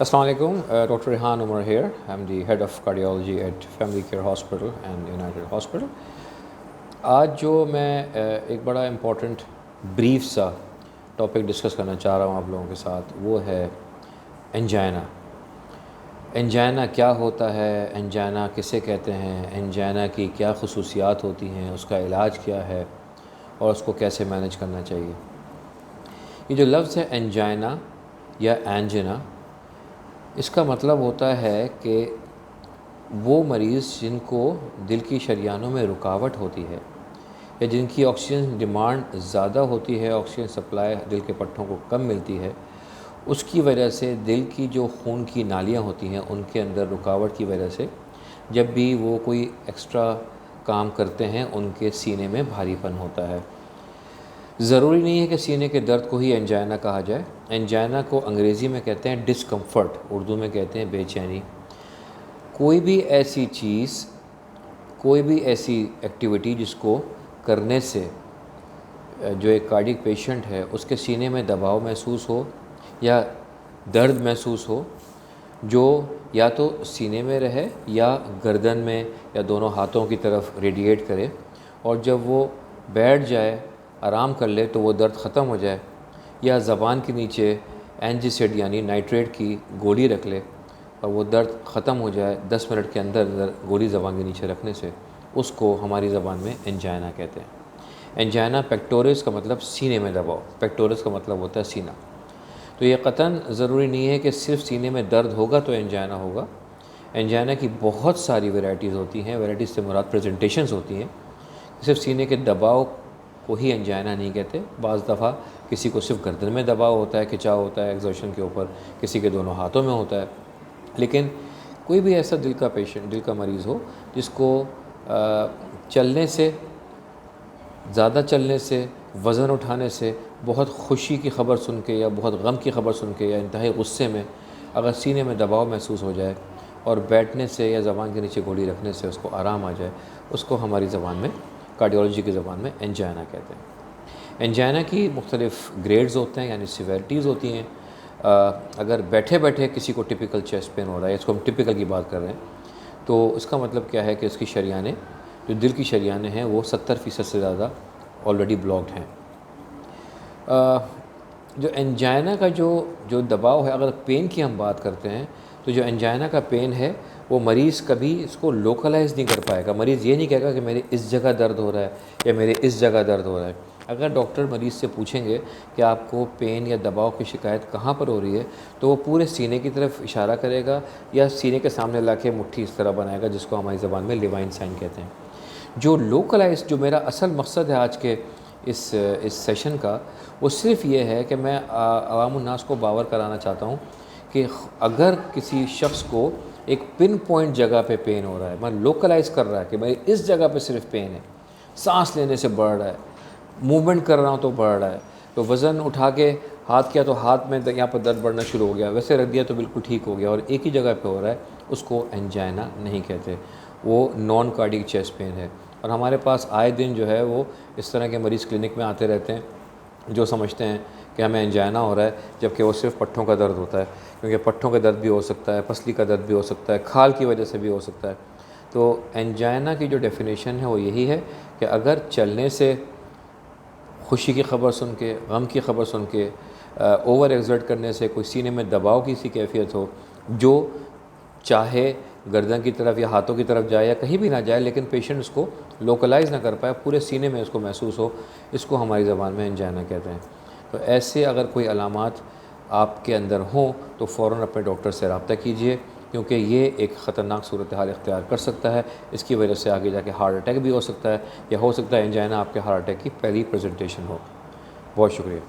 Assalamu alaikum, Dr. Rehan Umar here. I'm the head of cardiology at Family Care Hospital and United Hospital. आज जो मैं एक बड़ा important brief सा topic discuss करना चाह रहा हूँ आप लोगों के साथ, वो है एंजाइना। एंजाइना क्या होता है, एंजाइना किसे कहते हैं, एंजाइना की क्या खसूसियात होती हैं, उसका इलाज क्या है और उसको कैसे मैनेज करना चाहिए। ये जो लफ्ज़ है एंजाइना या एंजिना, इसका मतलब होता है कि वो मरीज़ जिनको दिल की शरियानों में रुकावट होती है या जिनकी ऑक्सीजन डिमांड ज़्यादा होती है, ऑक्सीजन सप्लाई दिल के पट्टों को कम मिलती है, उसकी वजह से दिल की जो खून की नालियाँ होती हैं उनके अंदर रुकावट की वजह से जब भी वो कोई एक्स्ट्रा काम करते हैं उनके सीने में भारीपन होता है। ज़रूरी नहीं है कि सीने के दर्द को ही एंजाइना कहा जाए। एंजाइना को अंग्रेज़ी में कहते हैं डिस्कम्फ़र्ट, उर्दू में कहते हैं बेचैनी। कोई भी ऐसी चीज़, कोई भी ऐसी एक्टिविटी जिसको करने से जो एक कार्डियक पेशेंट है उसके सीने में दबाव महसूस हो या दर्द महसूस हो, जो या तो सीने में रहे या गर्दन में या दोनों हाथों की तरफ रेडिएट करे, और जब वो बैठ जाए, आराम कर ले, तो वो दर्द ख़त्म हो जाए, या ज़बान के नीचे एंजिसिड यानी नाइट्रेट की गोली रख ले और वो दर्द ख़त्म हो जाए 10 मिनट के अंदर अंदर गोली ज़बान के नीचे रखने से, उसको हमारी ज़बान में एंजाइना कहते हैं। एंजाइना पेक्टोरिस का मतलब सीने में दबाव, पेक्टोरिस का मतलब होता है सीना। तो ये क़तन ज़रूरी नहीं है कि सिर्फ़ सीने में दर्द होगा तो एंजाइना होगा। एंजाइना की बहुत सारी वैरायटीज़ होती हैं। वैरायटीज़ से मुराद प्रेजेंटेशंस होती हैं। सिर्फ सीने के दबाव को ही एंजाइना नहीं कहते। बाज़ दफ़ा किसी को सिर्फ गर्दन में दबाव होता है, खिंचाव होता है एक्सर्शन के ऊपर, किसी के दोनों हाथों में होता है। लेकिन कोई भी ऐसा दिल का पेशेंट, दिल का मरीज़ हो जिसको चलने से, ज़्यादा चलने से, वज़न उठाने से, बहुत खुशी की ख़बर सुन के या बहुत गम की ख़बर सुन के या इंतहाई गुस्से में अगर सीने में दबाव महसूस हो जाए और बैठने से या ज़बान के नीचे गोली रखने से उसको आराम आ जाए, उसको हमारी ज़बान में, कार्डियोलॉजी की ज़बान में एंजाइना कहते हैं। एंजाइना की मुख्तलिफ़ ग्रेड्स होते हैं, यानी सिवेरिटीज़ होती हैं। अगर बैठे बैठे किसी को टिपिकल चेस्ट पेन हो रहा है, इसको हम टिपिकल की बात कर रहे हैं, तो इसका मतलब क्या है कि इसकी शरियानें, जो दिल की शरियानें हैं, वो 70% से ज़्यादा ऑलरेडी ब्लॉक्ड हैं। जो एंजाइना का जो दबाव है, अगर पेन की हम बात करते हैं, तो जो एंजाइना का पेन है वो मरीज़ कभी इसको लोकलाइज़ नहीं कर पाएगा। मरीज़ ये नहीं कहेगा कि मेरे इस जगह दर्द हो रहा है या मेरे इस जगह दर्द हो रहा है। अगर डॉक्टर मरीज़ से पूछेंगे कि आपको पेन या दबाव की शिकायत कहाँ पर हो रही है, तो वो पूरे सीने की तरफ इशारा करेगा या सीने के सामने ला के मुट्ठी इस तरह बनाएगा, जिसको हमारी ज़बान में लिवाइन साइन कहते हैं। जो लोकलाइज़, जो मेरा असल मकसद है आज के इस सेशन का, वो सिर्फ़ ये है कि मैं अवामुन्नास को बावर कराना चाहता हूँ कि अगर किसी शख्स को एक पिन पॉइंट जगह पे पेन हो रहा है, मैं लोकलाइज़ कर रहा है कि भाई इस जगह पे सिर्फ पेन है, सांस लेने से बढ़ रहा है, मूवमेंट कर रहा हूँ तो बढ़ रहा है, तो वज़न उठा के हाथ किया तो हाथ में यहाँ पर दर्द बढ़ना शुरू हो गया, वैसे रख दिया तो बिल्कुल ठीक हो गया और एक ही जगह पे हो रहा है, उसको एंजाइना नहीं कहते, वो नॉन कार्डियक चेस्ट पेन है। और हमारे पास आए दिन जो है वो इस तरह के मरीज़ क्लिनिक में आते रहते हैं जो समझते हैं कि हमें एंजाइना हो रहा है, जबकि वो सिर्फ पट्ठों का दर्द होता है, क्योंकि पट्ठों का दर्द भी हो सकता है, पसली का दर्द भी हो सकता है, खाल की वजह से भी हो सकता है। तो एंजाइना की जो डेफिनेशन है वो यही है कि अगर चलने से, खुशी की ख़बर सुन के, गम की ख़बर सुन के, ओवर एक्सर्ट करने से कोई सीने में दबाव की सी कैफियत हो, जो चाहे गर्दन की तरफ या हाथों की तरफ जाए या कहीं भी ना जाए, लेकिन पेशेंट उसको लोकलाइज़ ना कर पाए, पूरे सीने में उसको महसूस हो, इसको हमारी ज़बान में एंजाइना कहते हैं। तो ऐसे अगर कोई अलामात आपके अंदर हों तो फ़ौरन अपने डॉक्टर से रब्ता कीजिए, क्योंकि ये एक ख़तरनाक सूरत हाल इख्तियार कर सकता है। इसकी वजह से आगे जाके हार्ट अटैक भी हो सकता है, या हो सकता है एंजाइना आपके हार्ट अटैक की पहली प्रेजेंटेशन हो। बहुत शुक्रिया।